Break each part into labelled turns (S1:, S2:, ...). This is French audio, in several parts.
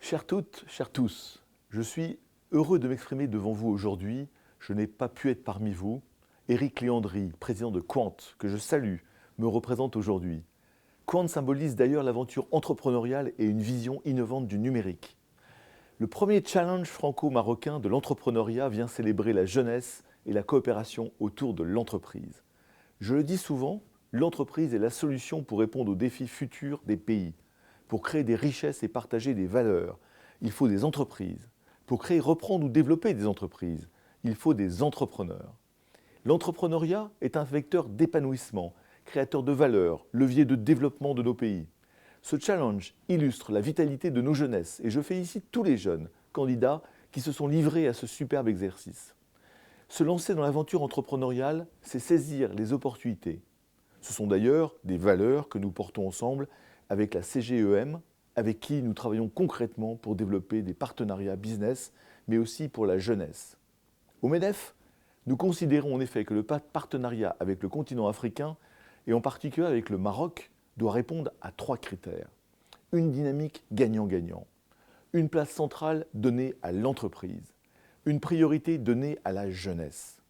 S1: Chères toutes, chers tous, je suis heureux de m'exprimer devant vous aujourd'hui. Je n'ai pas pu être parmi vous. Éric Léandri, président de Quant, que je salue, me représente aujourd'hui. Quant symbolise d'ailleurs l'aventure entrepreneuriale et une vision innovante du numérique. Le premier challenge franco-marocain de l'entrepreneuriat vient célébrer la jeunesse et la coopération autour de l'entreprise. Je le dis souvent, l'entreprise est la solution pour répondre aux défis futurs des pays. Pour créer des richesses et partager des valeurs, il faut des entreprises. Pour créer, reprendre ou développer des entreprises, il faut des entrepreneurs. L'entrepreneuriat est un vecteur d'épanouissement, créateur de valeur, levier de développement de nos pays. Ce challenge illustre la vitalité de nos jeunesses et je félicite tous les jeunes candidats qui se sont livrés à ce superbe exercice. Se lancer dans l'aventure entrepreneuriale, c'est saisir les opportunités. Ce sont d'ailleurs des valeurs que nous portons ensemble avec la CGEM, avec qui nous travaillons concrètement pour développer des partenariats business, mais aussi pour la jeunesse. Au MEDEF, nous considérons en effet que le partenariat avec le continent africain, et en particulier avec le Maroc, doit répondre à 3 critères. Une dynamique gagnant-gagnant, une place centrale donnée à l'entreprise, une priorité donnée à la jeunesse.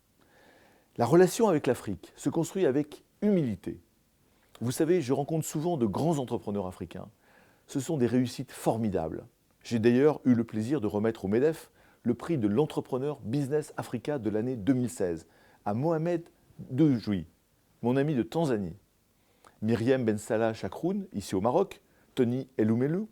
S1: La relation avec l'Afrique se construit avec humilité. Vous savez, je rencontre souvent de grands entrepreneurs africains. Ce sont des réussites formidables. J'ai d'ailleurs eu le plaisir de remettre au MEDEF le prix de l'entrepreneur Business Africa de l'année 2016 à Mohamed Dejouy, mon ami de Tanzanie. Myriam Ben Salah Chakroun, ici au Maroc, Tony Elumelu,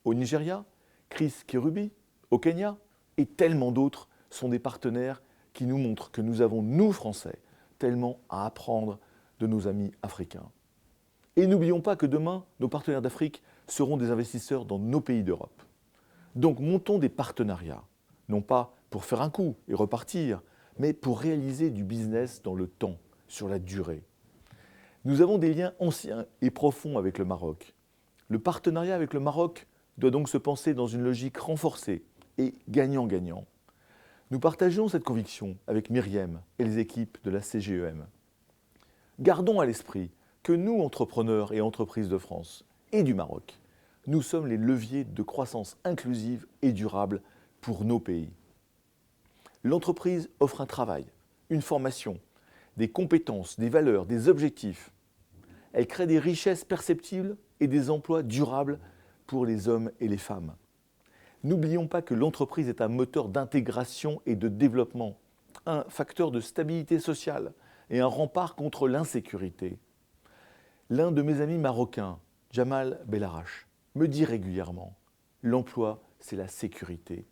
S1: au Nigeria, Chris Kirubi, au Kenya, et tellement d'autres sont des partenaires qui nous montrent que nous avons, nous Français, tellement à apprendre de nos amis africains. Et n'oublions pas que demain, nos partenaires d'Afrique seront des investisseurs dans nos pays d'Europe. Donc montons des partenariats, non pas pour faire un coup et repartir, mais pour réaliser du business dans le temps, sur la durée. Nous avons des liens anciens et profonds avec le Maroc. Le partenariat avec le Maroc doit donc se penser dans une logique renforcée et gagnant-gagnant. Nous partageons cette conviction avec Myriam et les équipes de la CGEM. Gardons à l'esprit que nous, entrepreneurs et entreprises de France et du Maroc, nous sommes les leviers de croissance inclusive et durable pour nos pays. L'entreprise offre un travail, une formation, des compétences, des valeurs, des objectifs. Elle crée des richesses perceptibles et des emplois durables pour les hommes et les femmes. N'oublions pas que l'entreprise est un moteur d'intégration et de développement, un facteur de stabilité sociale et un rempart contre l'insécurité. L'un de mes amis marocains, Jamal Belarache, me dit régulièrement « L'emploi, c'est la sécurité ».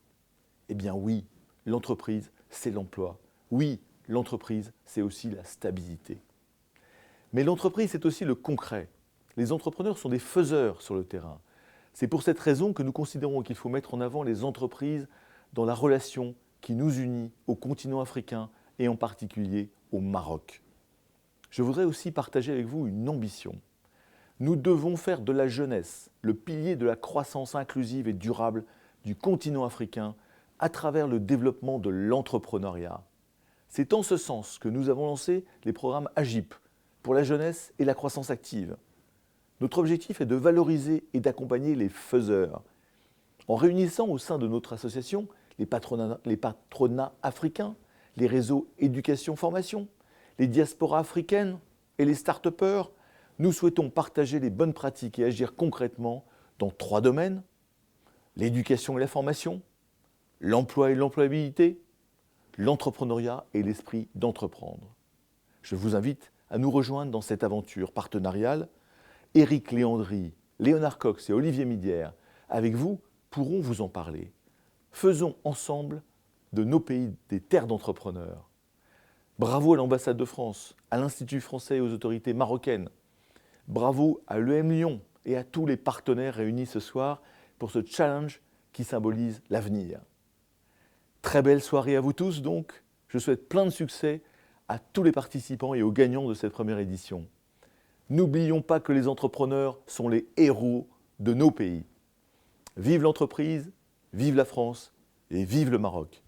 S1: Eh bien oui, l'entreprise, c'est l'emploi. Oui, l'entreprise, c'est aussi la stabilité. Mais l'entreprise, c'est aussi le concret. Les entrepreneurs sont des faiseurs sur le terrain. C'est pour cette raison que nous considérons qu'il faut mettre en avant les entreprises dans la relation qui nous unit au continent africain et en particulier au Maroc. Je voudrais aussi partager avec vous une ambition. Nous devons faire de la jeunesse le pilier de la croissance inclusive et durable du continent africain à travers le développement de l'entrepreneuriat. C'est en ce sens que nous avons lancé les programmes AGIP pour la jeunesse et la croissance active. Notre objectif est de valoriser et d'accompagner les faiseurs. En réunissant au sein de notre association les patronats africains, les réseaux éducation-formation, les diasporas africaines et les start-upers, nous souhaitons partager les bonnes pratiques et agir concrètement dans 3 domaines: l'éducation et la formation, l'emploi et l'employabilité, l'entrepreneuriat et l'esprit d'entreprendre. Je vous invite à nous rejoindre dans cette aventure partenariale. Éric Léandri, Léonard Cox et Olivier Midière, avec vous, pourront vous en parler. Faisons ensemble de nos pays des terres d'entrepreneurs. Bravo à l'ambassade de France, à l'Institut français et aux autorités marocaines. Bravo à l'EM Lyon et à tous les partenaires réunis ce soir pour ce challenge qui symbolise l'avenir. Très belle soirée à vous tous donc. Je souhaite plein de succès à tous les participants et aux gagnants de cette première édition. N'oublions pas que les entrepreneurs sont les héros de nos pays. Vive l'entreprise, vive la France et vive le Maroc.